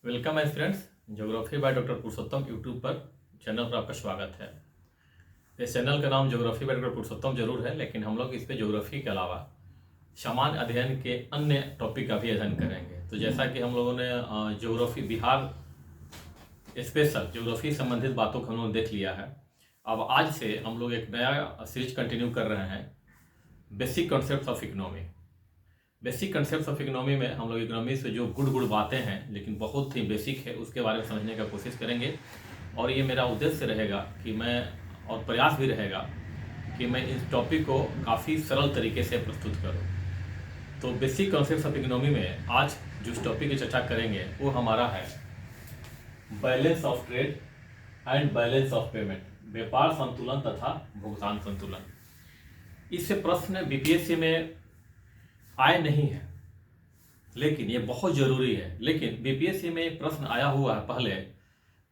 Welcome है friends. Geography by doctor Purushottam YouTube पर channel पर आपका स्वागत है। इस चैनल का नाम ज्योग्राफी बाय डॉक्टर पुरुषोत्तम जरूर है, लेकिन हम लोग इस पे ज्योग्राफी के अलावा सामान्य अध्ययन के अन्य टॉपिक का भी अध्ययन करेंगे। तो जैसा कि हम लोगों ने ज्योग्राफी बिहार स्पेशल ज्योग्राफी संबंधित बातों को हम लोग देख लिया है। अब आज से हम लोग एक नया सीरीज कंटिन्यू कर रहे हैं, basic concept of economy. Basic concept of economy में हम लोग इकोनॉमी से जो गुड़ बातें हैं लेकिन बहुत ही बेसिक है, उसके बारे में समझने का कोशिश करेंगे। और ये मेरा उद्देश्य रहेगा कि मैं, और प्रयास भी रहेगा कि मैं इस टॉपिक को काफ़ी सरल तरीके से प्रस्तुत करूं। तो बेसिक कॉन्सेप्ट ऑफ इकोनॉमी में आज जिस टॉपिक की चर्चा करेंगे वो हमारा है balance of trade and balance of payment, व्यापार संतुलन तथा भुगतान संतुलन। इससे प्रश्न बीपीएससी में आए नहीं है, लेकिन ये बहुत जरूरी है। लेकिन बीपीएससी में एक प्रश्न आया हुआ है पहले,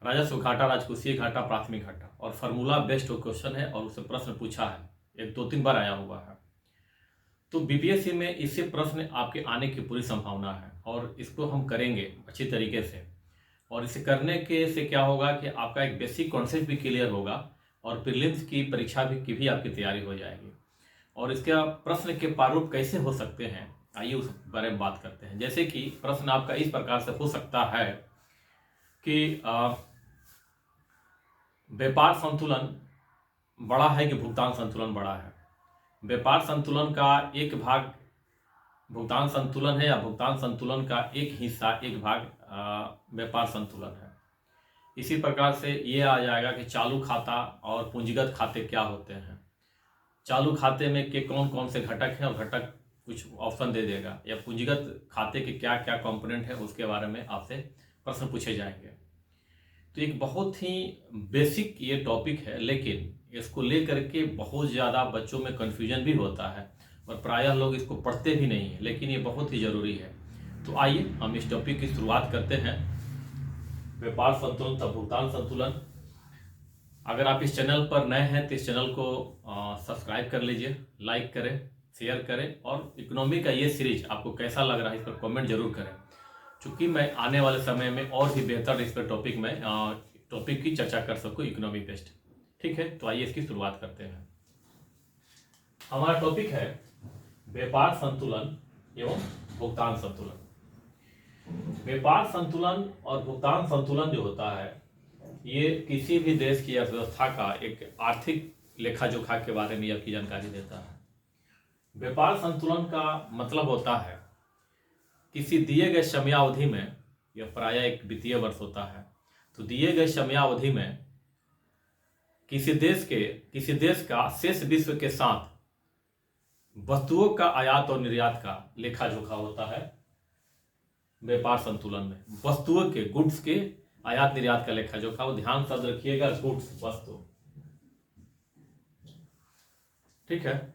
राजस्व घाटा, राजकोषीय घाटा, प्राथमिक घाटा, और फार्मूला बेस्ड क्वेश्चन है और उससे प्रश्न पूछा है, एक 2-3 बार आया हुआ है। तो बीपीएससी में इससे प्रश्न आपके आने की पूरी संभावना है और इसको हम करेंगे अच्छी तरीके से। और इसे करने के से क्या होगा कि आपका एक बेसिक कॉन्सेप्ट भी क्लियर होगा और प्रीलिम्स की परीक्षा की भी आपकी तैयारी हो जाएगी। और इसका प्रश्न के प्रारूप कैसे हो सकते हैं, आइए उस बारे में बात करते हैं। जैसे कि प्रश्न आपका इस प्रकार से हो सकता है कि व्यापार संतुलन बड़ा है कि भुगतान संतुलन बड़ा है। व्यापार संतुलन का एक भाग भुगतान संतुलन है या भुगतान संतुलन का एक हिस्सा, एक भाग व्यापार संतुलन है। इसी प्रकार से ये आ जाएगा कि चालू खाता और पूंजीगत खाते क्या होते हैं। चालू खाते में के कौन कौन से घटक हैं और घटक कुछ ऑप्शन दे देगा, या पूंजीगत खाते के क्या क्या कंपोनेंट है उसके बारे में आपसे प्रश्न पूछे जाएंगे। तो एक बहुत ही बेसिक ये टॉपिक है, लेकिन इसको लेकर के बहुत ज़्यादा बच्चों में कन्फ्यूजन भी होता है और प्रायः लोग इसको पढ़ते भी नहीं है, लेकिन ये बहुत ही ज़रूरी है। तो आइए हम इस टॉपिक की शुरुआत करते हैं, व्यापार संतुलन तथा भुगतान संतुलन। अगर आप इस चैनल पर नए हैं तो इस चैनल को सब्सक्राइब कर लीजिए, लाइक करें, शेयर करें, और इकोनॉमी का ये सीरीज आपको कैसा लग रहा है इस पर कमेंट जरूर करें, क्योंकि मैं आने वाले समय में और भी बेहतर इस पर टॉपिक की चर्चा कर सकूँ इकोनॉमी बेस्ड। ठीक है, तो आइए इसकी शुरुआत करते हैं। हमारा टॉपिक है व्यापार संतुलन एवं भुगतान संतुलन। व्यापार संतुलन और भुगतान संतुलन जो होता है, ये किसी भी देश की अर्थव्यवस्था का एक आर्थिक लेखा जोखा के बारे में आपकी जानकारी देता है। व्यापार संतुलन का मतलब होता है किसी दिए गए समयावधि में, यह प्रायः एक वित्तीय वर्ष होता है, तो दिए गए समयावधि में किसी देश का शेष विश्व के साथ वस्तुओं का आयात और निर्यात का लेखा जोखा होता है। व्यापार संतुलन में वस्तुओं के, गुड्स के आयात निर्यात का लेखा जोखा, वो ध्यान शब्द रखिएगा, गुड्स, वस्तु। ठीक है,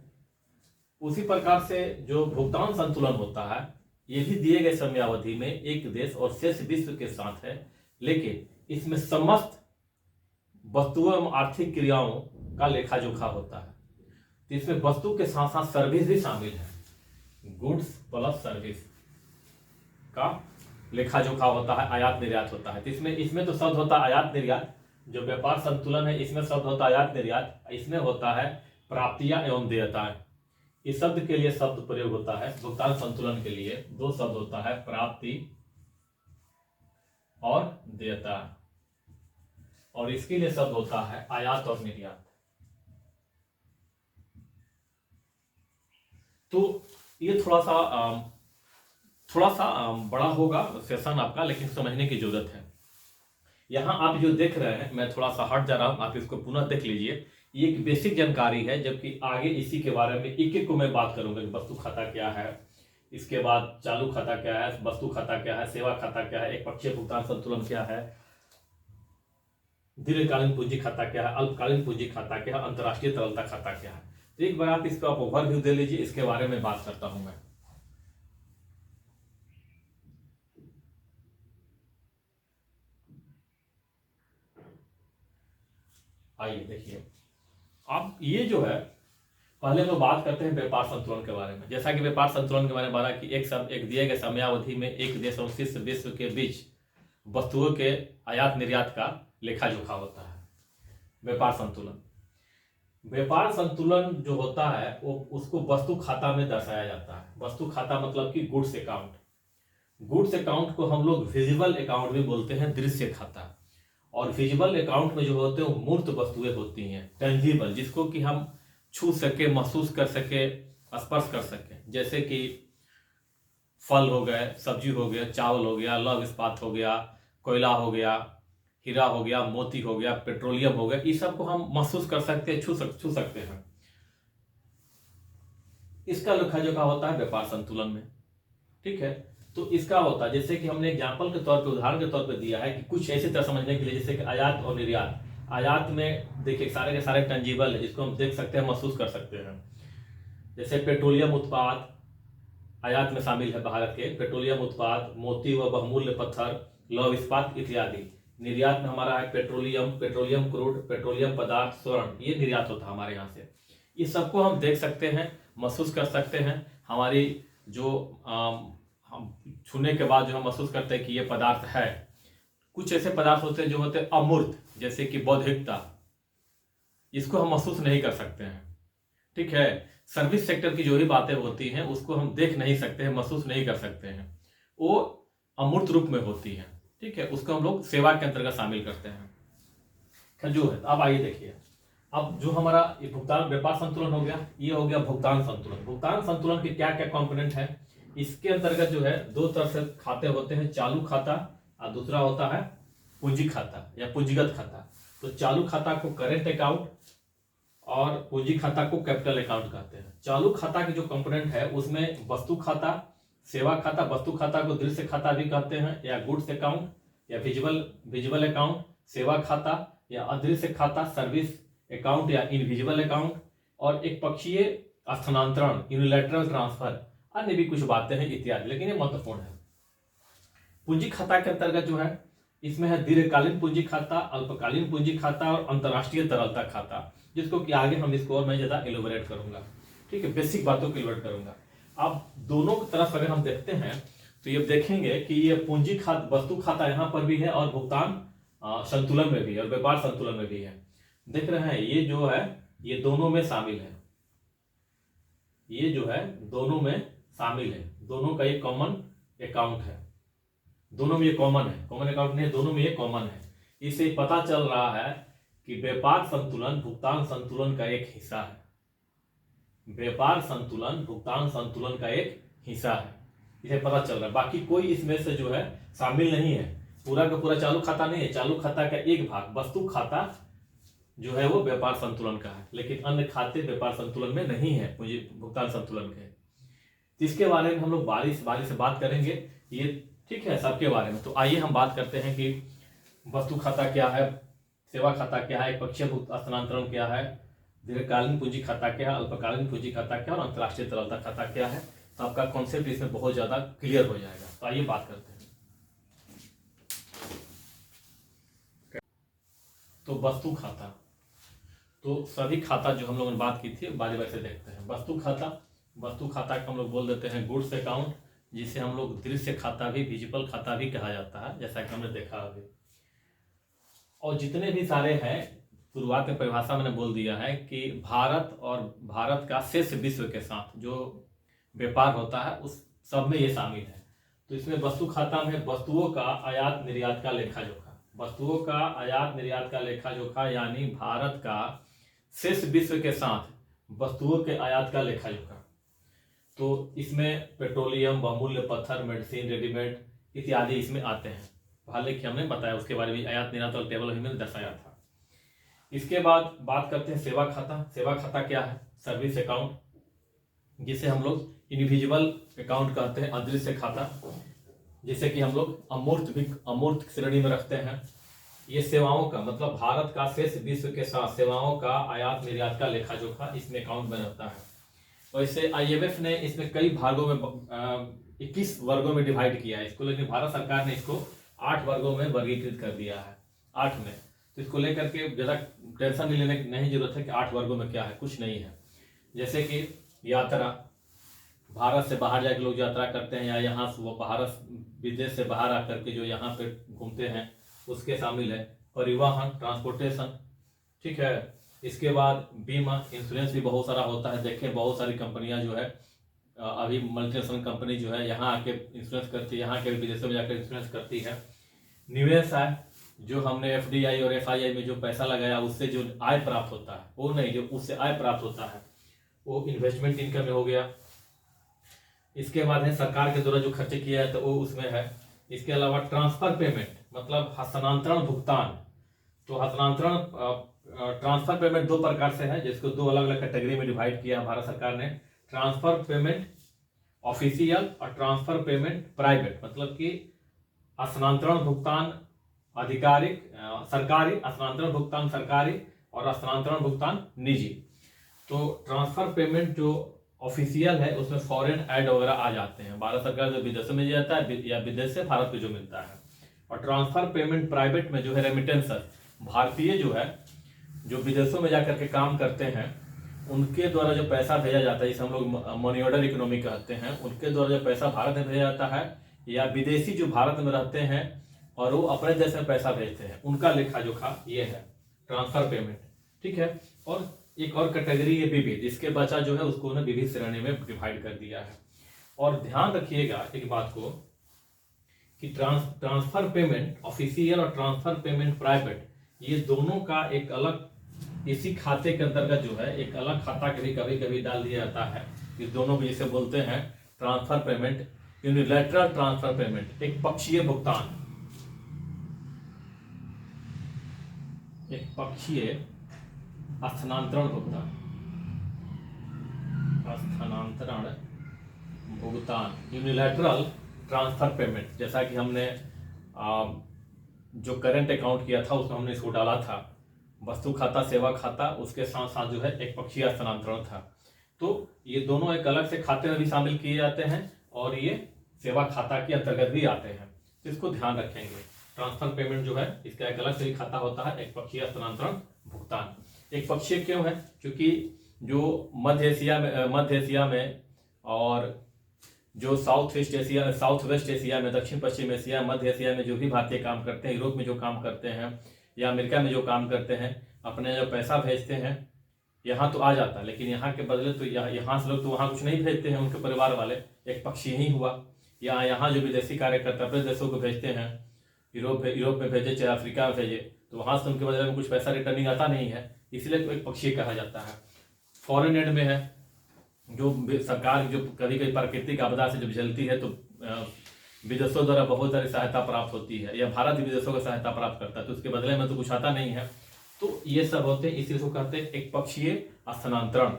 उसी प्रकार से जो भुगतान संतुलन होता है, ये भी दिए गए समयावधि में एक देश और शेष विश्व के साथ है, लेकिन इसमें समस्त वस्तुओं एवं आर्थिक क्रियाओं का लेखा जोखा होता है। तो इसमें वस्तु के साथ साथ सर्विस भी शामिल है, गुड्स प्लस सर्विस का लेखा जोखा होता है, आयात निर्यात होता है। तो इसमें तो शब्द होता है आयात निर्यात। जो व्यापार संतुलन है इसमें शब्द होता है आयात निर्यात, इसमें होता है प्राप्तियां एवं देयताएं। इस शब्द के लिए शब्द प्रयोग होता है, भुगतान संतुलन के लिए 2 शब्द होता है, प्राप्ति और देयता, और इसके लिए शब्द होता है आयात और निर्यात। तो ये थोड़ा सा बड़ा होगा सेशन आपका, लेकिन समझने की जरूरत है। यहाँ आप जो देख रहे हैं, मैं थोड़ा सा हट जा रहा हूँ, आप इसको पुनः देख लीजिए। ये एक बेसिक जानकारी है, जबकि आगे इसी के बारे में एक एक को मैं बात करूंगा कि वस्तु खाता क्या है, इसके बाद चालू खाता क्या है, वस्तु खाता क्या है, सेवा खाता क्या है, एक पक्षीय भुगतान संतुलन क्या है, दीर्घकालीन पूंजी खाता क्या है, अल्पकालीन पूंजी खाता क्या है, अंतर्राष्ट्रीय तरलता खाता क्या है। तो एक बार आप इसको ओवरव्यू दे लीजिए, इसके बारे में बात करता हूं मैं। आइए देखिए, अब ये जो है, पहले हम बात करते हैं व्यापार संतुलन के बारे में। जैसा कि व्यापार संतुलन के बारे में बोला कि एक दिए गए समयावधि में एक देश और शेष विश्व के बीच वस्तुओं के आयात निर्यात का लेखा जोखा होता है। व्यापार संतुलन, व्यापार संतुलन जो होता है वो उसको वस्तु खाता में दर्शाया जाता है। वस्तु खाता मतलब कि गुड्स अकाउंट। गुड्स अकाउंट को हम लोग विजिबल अकाउंट भी बोलते हैं, दृश्य खाता। और विजिबल अकाउंट में जो होते हैं वो मूर्त वस्तुएं होती हैं, टेंजिबल, जिसको कि हम छू सके, महसूस कर सके, स्पर्श कर सके। जैसे कि फल हो गए, सब्जी हो गया, चावल हो गया, लौह इस्पात हो गया, कोयला हो गया, हीरा हो गया, मोती हो गया, पेट्रोलियम हो गया, इस सब को हम महसूस कर सकते हैं, छू सकते हैं। इसका लेखा जोखा होता है व्यापार संतुलन में। ठीक है, तो इसका होता है, जैसे कि हमने एग्जाम्पल के तौर पे, उदाहरण के तौर पे दिया है कि कुछ ऐसी तरह समझने के लिए, जैसे कि आयात और निर्यात। आयात में देखिए सारे के सारे टेंजिबल है, जिसको हम देख सकते हैं, महसूस कर सकते हैं। जैसे पेट्रोलियम उत्पाद आयात में शामिल है, भारत के पेट्रोलियम उत्पाद, मोती व बहुमूल्य पत्थर, लौह इस्पात इत्यादि। निर्यात में हमारा है पेट्रोलियम, पेट्रोलियम क्रूड, पेट्रोलियम पदार्थ, स्वर्ण, ये निर्यात होता है हमारे यहाँ से। इस सबको हम देख सकते हैं, महसूस कर सकते हैं। हमारी जो हम छूने के बाद जो हम महसूस करते हैं कि ये पदार्थ है। कुछ ऐसे पदार्थ होते हैं जो होते हैं अमूर्त, जैसे कि बौद्धिकता, इसको हम महसूस नहीं कर सकते हैं। ठीक है, सर्विस सेक्टर की जो भी बातें होती हैं उसको हम देख नहीं सकते हैं, महसूस नहीं कर सकते हैं, वो अमूर्त रूप में होती है। ठीक है, उसको हम लोग सेवा के अंतर्गत शामिल करते हैं। जो है, अब आइए देखिए, अब जो हमारा ये भुगतान व्यापार संतुलन हो गया, ये हो गया भुगतान संतुलन। भुगतान संतुलन के क्या क्या कंपोनेंट है, इसके अंतर्गत जो है दो तरह से खाते होते हैं, चालू खाता और दूसरा होता है पूंजी खाता या पूंजीगत खाता। तो चालू खाता को करेंट अकाउंट और पूंजी खाता को कैपिटल अकाउंट कहते हैं। चालू खाता के जो कंपोनेंट है उसमें वस्तु खाता, सेवा खाता, वस्तु खाता को दृश्य खाता भी कहते हैं, या गुड्स अकाउंट या विजिबल अकाउंट, सेवा खाता या अदृश्य खाता, सर्विस अकाउंट या इनविजिबल अकाउंट, और एक पक्षीय स्थानांतरण, यूनिलैटरल ट्रांसफर, अन्य भी कुछ बातें हैं इत्यादि, लेकिन ये महत्वपूर्ण है। पूंजी खाता के अंतर्गत जो है इसमें है दीर्घकालीन पूंजी खाता, अल्पकालीन पूंजी खाता और अंतर्राष्ट्रीय तरलता खाता, जिसको कि आगे हम इसको और मैं ज्यादा एलोबरेट करूंगा। ठीक है, बेसिक बातों को एलोबरेट करूंगा। अब दोनों की तरफ अगर हम देखते हैं तो ये देखेंगे कि ये पूंजी खाता, वस्तु खाता यहाँ पर भी है और भुगतान संतुलन में भी है और व्यापार संतुलन में भी है। देख रहे हैं, ये जो है ये दोनों में शामिल है, ये जो है दोनों में शामिल है, दोनों का ये कॉमन अकाउंट है, दोनों में ये कॉमन है, कॉमन अकाउंट नहीं, दोनों में ये कॉमन है। इससे पता चल रहा है कि व्यापार संतुलन भुगतान संतुलन का एक हिस्सा है। व्यापार संतुलन भुगतान संतुलन का एक हिस्सा है, इसे पता चल रहा है। बाकी कोई इसमें से जो है शामिल नहीं है, पूरा का पूरा चालू खाता नहीं है। चालू खाता का एक भाग वस्तु खाता जो है वो व्यापार संतुलन का है, लेकिन अन्य खाते व्यापार संतुलन में नहीं है, मुझे भुगतान संतुलन के। इसके बारे में हम लोग बारी से बात करेंगे, ये ठीक है, सबके बारे में। तो आइए हम बात करते हैं कि वस्तु खाता क्या है, सेवा खाता क्या है, पक्षीय स्थानांतरण क्या है, दीर्घकालीन पूंजी खाता क्या है, अल्पकालीन पूंजी खाता क्या है और अंतर्राष्ट्रीय तरलता खाता क्या है। तो आपका कॉन्सेप्ट इसमें बहुत ज्यादा क्लियर हो जाएगा। तो आइए बात करते हैं। तो वस्तु खाता, तो सभी खाता जो हम लोगों ने बात की थी बारी बारी से देखते हैं। वस्तु खाता को हम लोग बोल देते हैं गुड्स अकाउंट, जिसे हम लोग दृश्य खाता भी, विजिबल खाता भी कहा जाता है, जैसा कि हमने देखा अभी। और जितने भी सारे हैं, शुरुआत में परिभाषा मैंने बोल दिया है कि भारत और भारत का शेष विश्व के साथ जो व्यापार होता है उस सब में ये शामिल है। तो इसमें वस्तु खाता में वस्तुओं का आयात निर्यात का लेखा जोखा, वस्तुओं का आयात निर्यात का लेखा जोखा, यानी भारत का शेष विश्व के साथ वस्तुओं के आयात का लेखा जोखा। तो इसमें पेट्रोलियम, बहुमूल्य पत्थर, मेडिसिन, रेडीमेड इत्यादि इसमें आते हैं। हालांकि हमने बताया उसके बारे में, आयात निर्यात और टेबल में दर्शाया था। इसके बाद बात करते हैं सेवा खाता। सेवा खाता क्या है, सर्विस अकाउंट, जिसे हम लोग इनविजिबल अकाउंट कहते हैं, अदृश्य खाता, जिसे कि हम लोग अमूर्त श्रेणी में रखते हैं। ये सेवाओं का मतलब भारत का शेष विश्व के साथ सेवाओं का आयात निर्यात का लेखा जोखा इसमें अकाउंट में रहता है। वैसे IMF ने इसमें कई भागों में 21 वर्गों में डिवाइड किया है इसको, लेकिन भारत सरकार ने इसको 8 वर्गों में वर्गीकृत कर दिया है, 8 में। तो इसको लेकर के ज़्यादा टेंशन नहीं जरूरत है कि 8 वर्गों में क्या है, कुछ नहीं है। जैसे कि यात्रा, भारत से बाहर जाके लोग यात्रा करते हैं या यहाँ से वो भारत विदेश से बाहर आकर के जो यहाँ पे घूमते हैं उसके शामिल है। परिवहन, ट्रांसपोर्टेशन, ठीक है। इसके बाद बीमा, इंश्योरेंस भी बहुत सारा होता है। देखें बहुत सारी कंपनियां जो है अभी मल्टीनेशनल कंपनी जो है यहाँ आके इंश्योरेंस करती है, यहाँ के विदेशों में जाकर इंश्योरेंस करती है। निवेश आय, जो हमने FDI और FII में जो पैसा लगाया उससे जो आय प्राप्त होता है, वो नहीं, जो उससे आय प्राप्त होता है वो इन्वेस्टमेंट इनकम में हो गया। इसके बाद है सरकार के द्वारा जो खर्चे किया है तो वो उसमें है। इसके अलावा ट्रांसफर पेमेंट मतलब हस्तांतरण भुगतान। तो हस्तांतरण ट्रांसफर पेमेंट दो प्रकार से है, जिसको दो अलग अलग कैटेगरी में डिवाइड किया भारत सरकार ने। ट्रांसफर पेमेंट ऑफिशियल और ट्रांसफर पेमेंट प्राइवेट, मतलब कि हस्तांतरण भुगतान आधिकारिक सरकारी, हस्तांतरण भुगतान सरकारी और हस्तांतरण भुगतान निजी। तो ट्रांसफर पेमेंट जो ऑफिशियल है उसमें फॉरेन एड वगैरह आ जाते हैं, भारत सरकार जो विदेशों में जाता है या विदेश से भारत को जो मिलता है। और ट्रांसफर पेमेंट प्राइवेट में जो है रेमिटेंसर, भारतीय जो है जो विदेशों में जाकर के काम करते हैं उनके द्वारा जो पैसा भेजा जाता है, जिसे हम लोग मनी ऑर्डर इकोनॉमी कहते हैं, उनके द्वारा जो पैसा भारत में भेजा जाता है, या विदेशी जो भारत में रहते हैं और वो अपने देश में पैसा भेजते हैं, उनका लेखा जोखा ये है ट्रांसफर पेमेंट, ठीक है। और एक और कैटेगरी है विविध, इसके बचा जो है उसको उन्हें विविध श्रेणी में डिवाइड कर दिया है। और ध्यान रखिएगा एक बात को कि ट्रांसफर पेमेंट ऑफिशियल और ट्रांसफर पेमेंट प्राइवेट, ये दोनों का एक अलग इसी खाते के अंतर्गत जो है एक अलग खाता कभी कभी कभी डाल दिया जाता है। इस दोनों को जिसे बोलते हैं transfer payment, unilateral transfer payment, एक पक्षीय भुगतान, एक पक्षीय स्थानांतरण भुगतान, स्थानांतरण भुगतान, यूनिलैटरल ट्रांसफर पेमेंट। जैसा कि हमने जो करंट अकाउंट किया था उसमें हमने इसको डाला था, वस्तु खाता सेवा खाता, उसके साथ साथ जो है एक पक्षीय स्थानांतरण था। तो ये दोनों एक अलग से खाते में भी शामिल किए जाते हैं और ये सेवा खाता के अंतर्गत भी आते हैं, तो इसको ध्यान रखेंगे। ट्रांसफर पेमेंट जो है इसका एक अलग से भी खाता होता है, एक पक्षीय स्थानांतरण भुगतान। एक पक्षीय क्यों है? क्योंकि जो मध्य एशिया में और जो साउथ वेस्ट एशिया में, दक्षिण पश्चिम एशिया, मध्य एशिया में जो भी भारतीय काम करते हैं, यूरोप में जो काम करते हैं या अमेरिका में जो काम करते हैं, अपने जो पैसा भेजते हैं यहाँ तो आ जाता है, लेकिन यहाँ के बदले तो यहाँ से लोग तो वहाँ कुछ नहीं भेजते हैं, उनके परिवार वाले, एक पक्षी ही हुआ। या यहाँ जो विदेशी कार्यकर्ता अपने देशों को भेजते हैं, यूरोप में भेजे चाहे अफ्रीका में भेजे, तो वहाँ से उनके बदले में कुछ पैसा रिटर्निंग आता नहीं है, इसलिए तो एक पक्षी कहा जाता है। फॉरेन एड में है जो सरकार जो कभी कभी प्राकृतिक आपदा से जब झेलती है तो विदेशों द्वारा बहुत सारी सहायता प्राप्त होती है, या भारत विदेशों को सहायता प्राप्त करता है, तो उसके बदले में तो कुछ आता नहीं है। तो ये सब होते हैं, इसी को कहते हैं एक पक्षीय स्थानांतरण।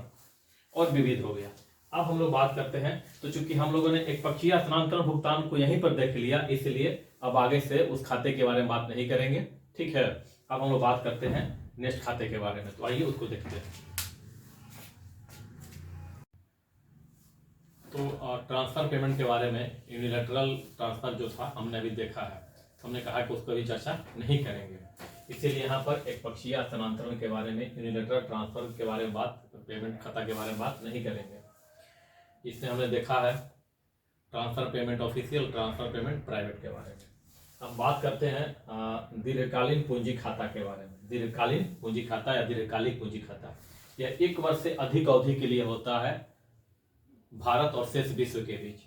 और विविध हो गया। अब हम लोग बात करते हैं, तो चूंकि हम लोगों ने एक पक्षीय स्थानांतरण भुगतान को यहीं पर देख लिया, इसलिए अब आगे से उस खाते के बारे में बात नहीं करेंगे, ठीक है। अब हम लोग बात करते हैं नेक्स्ट खाते के बारे में, तो आइए उसको देखते हैं। तो ट्रांसफर पेमेंट के बारे में, यूनिलैटरल ट्रांसफर जो था हमने अभी देखा है, हमने कहा कि उसको अभी चर्चा नहीं करेंगे, इसीलिए यहाँ पर एक पक्षीय स्थानांतरण के बारे में, यूनिलैटरल ट्रांसफर के बारे में बात, पेमेंट खाता के बारे में बात नहीं करेंगे। इसमें हमने देखा है transfer payment official, transfer payment private के बारे में। हम बात करते हैं दीर्घकालीन पूंजी खाता के बारे में। दीर्घकालीन पूंजी खाता या दीर्घकालिक पूंजी खाता, यह 1 वर्ष से अधिक अवधि के लिए होता है भारत और शेष विश्व के बीच।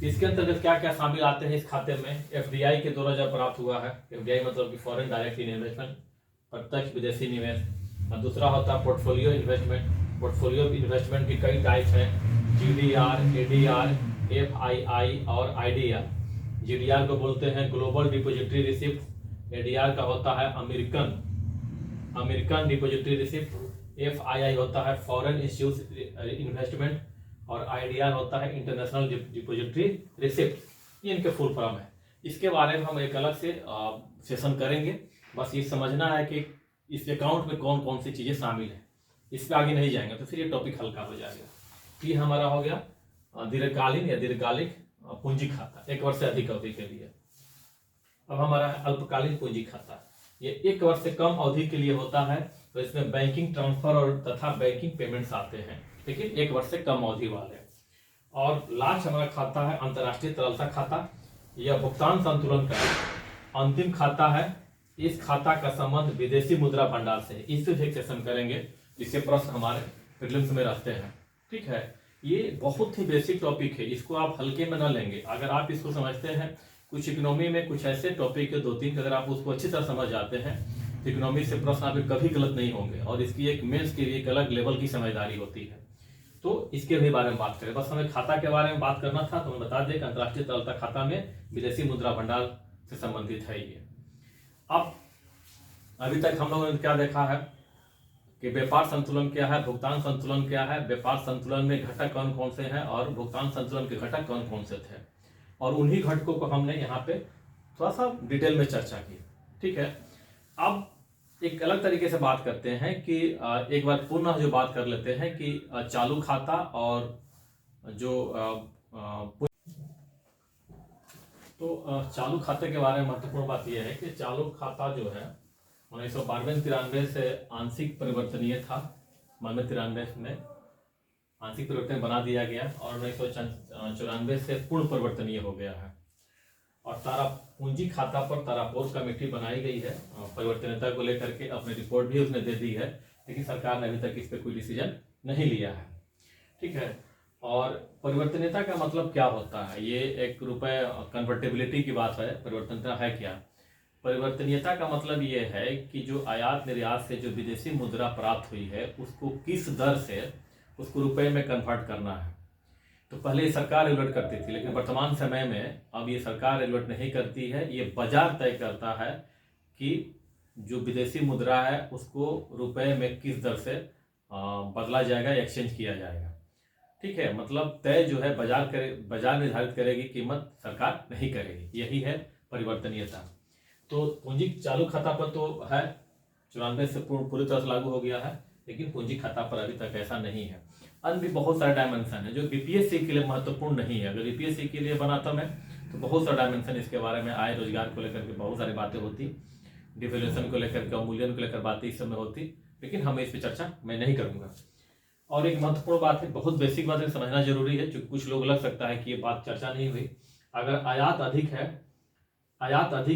इसके अंतर्गत क्या क्या शामिल आते हैं इस खाते में? FDI के द्वारा जब प्राप्त हुआ है, FDI मतलब कि फॉरेन डायरेक्ट इन्वेस्टमेंट, प्रत्यक्ष विदेशी निवेश। और दूसरा होता है पोर्टफोलियो इन्वेस्टमेंट। पोर्टफोलियो इन्वेस्टमेंट की कई टाइप हैं, GDR, ADR, FII और IDR। GDR को बोलते हैं ग्लोबल डिपोजिटरी रिसिप्ट, ADR का होता है अमेरिकन डिपोजिटरी रिसिप्ट, FII होता है फॉरेन इंस्टीट्यूट इन्वेस्टमेंट और IDR होता है इंटरनेशनल डिपोजिटरी रिसिप्ट। ये इनके फुल फॉर्म है। इसके बारे में हम एक अलग से सेशन करेंगे। बस ये समझना है कि इस अकाउंट में कौन कौन सी चीजें शामिल है, इस पे आगे नहीं जाएंगे तो फिर ये टॉपिक हल्का हो जाएगा। ये हमारा हो गया दीर्घकालीन या दीर्घकालिक पूंजी खाता, 1 वर्ष से अधिक अवधि के लिए। अब हमारा है अल्पकालीन पूंजी खाता। ये 1 वर्ष से कम अवधि के लिए होता है, तो इसमें बैंकिंग ट्रांसफर और तथा बैंकिंग पेमेंट्स आते हैं, लेकिन 1 वर्ष से कम अवधि वाले। और लास्ट हमारा खाता है अंतर्राष्ट्रीय तरलता खाता। यह भुगतान संतुलन का अंतिम खाता है। इस खाता का संबंध विदेशी मुद्रा भंडार से है। इस पे एक सेशन करेंगे, इससे प्रश्न हमारे प्रीलिम्स में रहते हैं। ठीक है, ये बहुत ही बेसिक टॉपिक है, इसको आप हल्के में न लेंगे। अगर आप इसको समझते हैं, कुछ इकोनॉमी में कुछ ऐसे टॉपिक है 2-3, अगर आप उसको अच्छी तरह समझ जाते हैं तो इकोनॉमी से प्रश्न आपके कभी गलत नहीं होंगे। और इसकी एक मेंस के लिए एक अलग लेवल की समझदारी होती है। तो इसके भी बारे में बात करें, बस हमें खाता के बारे में बात करना था। तो मैं बता दें कि अंतर्राष्ट्रीय तरलता खाता में विदेशी मुद्रा भंडार से संबंधित है ये। अब अभी तक हम लोगों ने क्या देखा है कि व्यापार संतुलन क्या है, भुगतान संतुलन क्या है, व्यापार संतुलन में घटक कौन कौन से हैं और भुगतान संतुलन के घटक कौन कौन से थे, और उन्हीं घटकों को हमने यहाँ पे थोड़ा सा डिटेल में चर्चा की। ठीक है, अब एक अलग तरीके से बात करते हैं कि एक बार पुनः जो बात कर लेते हैं कि चालू खाता और जो चालू खाते के बारे में महत्वपूर्ण बात यह है कि चालू खाता जो है 1992-93 से आंशिक परिवर्तनीय था। 92-93 में आंशिक परिवर्तन बना दिया गया और 1994 से पूर्ण परिवर्तनीय हो गया है। और तारा पूंजी खाता पर तारापोर कमेटी बनाई गई है परिवर्तनीयता को लेकर के, अपनी रिपोर्ट भी उसने दे दी है, लेकिन सरकार ने अभी तक इस पर कोई डिसीजन नहीं लिया है। ठीक है, और परिवर्तनीयता का मतलब क्या होता है, ये एक रुपए कन्वर्टेबिलिटी की बात है। परिवर्तनीयता है क्या? परिवर्तनीयता का मतलब ये है कि जो आयात निर्यात से जो विदेशी मुद्रा प्राप्त हुई है उसको किस दर से उसको रुपए में कन्वर्ट करना है। तो पहले ये सरकार रेगुलेट करती थी, लेकिन वर्तमान समय में अब ये सरकार रेगुलेट नहीं करती है, ये बाजार तय करता है कि जो विदेशी मुद्रा है उसको रुपए में किस दर से बदला जाएगा, एक्सचेंज किया जाएगा। ठीक है, मतलब तय जो है बाजार निर्धारित करेगी, कीमत सरकार नहीं करेगी। यही है परिवर्तनीयता। तो पूंजी चालू खाता पर तो है 94 से पूरी तरह से लागू हो गया है, लेकिन पूंजी खाता पर अभी तक ऐसा नहीं है। अन्य भी बहुत सारे डायमेंशन है जो बीपीएससी के लिए महत्वपूर्ण नहीं है। अगर बीपीएससी के लिए बनाता मैं तो बहुत सारे डायमेंशन इसके बारे में आय रोजगार को लेकर के बहुत सारी बातें होती, डिवैल्यूएशन को लेकर के, अवमूल्यन को लेकर बातें इस समय होती, लेकिन हम इस पर चर्चा मैं नहीं करूंगा। और एक महत्वपूर्ण बात है, बहुत बेसिक बात है, समझना जरूरी है, जो कुछ लोग लग सकता है कि ये बात चर्चा नहीं हुई। अगर आयात अधिक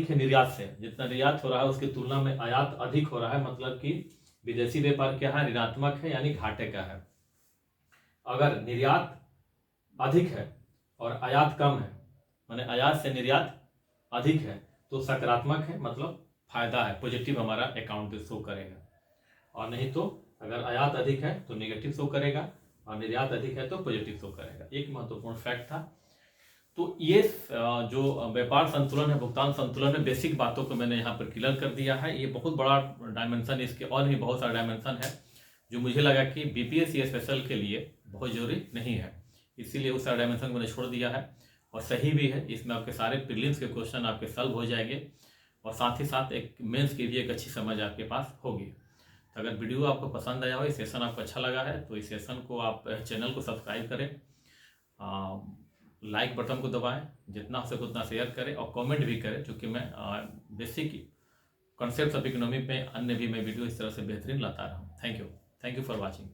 है निर्यात से, जितना निर्यात हो रहा है उसकी तुलना में आयात अधिक हो रहा है, मतलब कि विदेशी व्यापार क्या है, ऋणात्मक है, यानी घाटे का है। अगर निर्यात अधिक है और आयात कम है, माने आयात से निर्यात अधिक है, तो सकारात्मक है, मतलब फायदा है, पॉजिटिव हमारा अकाउंट शो करेगा। और नहीं तो अगर आयात अधिक है तो नेगेटिव शो करेगा और निर्यात अधिक है तो पॉजिटिव शो करेगा। एक महत्वपूर्ण फैक्ट था। तो ये जो व्यापार संतुलन है, भुगतान संतुलन है, बेसिक बातों को मैंने यहाँ पर क्लियर कर दिया है। ये बहुत बड़ा डायमेंशन, इसके और भी बहुत सारे डायमेंशन है जो मुझे लगा कि बीपीएससी स्पेशल के लिए बहुत जरूरी नहीं है, इसीलिए उस सारे डायमेंशन को मैंने छोड़ दिया है। और सही भी है, इसमें आपके सारे प्रीलिम्स के क्वेश्चन आपके सॉल्व हो जाएंगे और साथ ही साथ एक मेंस की भी एक अच्छी समझ आपके पास होगी। तो अगर वीडियो आपको पसंद आया हो, इस सेशन आपको अच्छा लगा है, तो इस सेशन को आप चैनल को सब्सक्राइब करें, लाइक बटन को दबाएं, जितना हो सके उतना शेयर करें और कमेंट भी करें, क्योंकि मैं बेसिक कॉन्सेप्ट ऑफ इकोनॉमी पे अन्य भी मैं वीडियो इस तरह से बेहतरीन लाता रहा हूँ। Thank you for watching.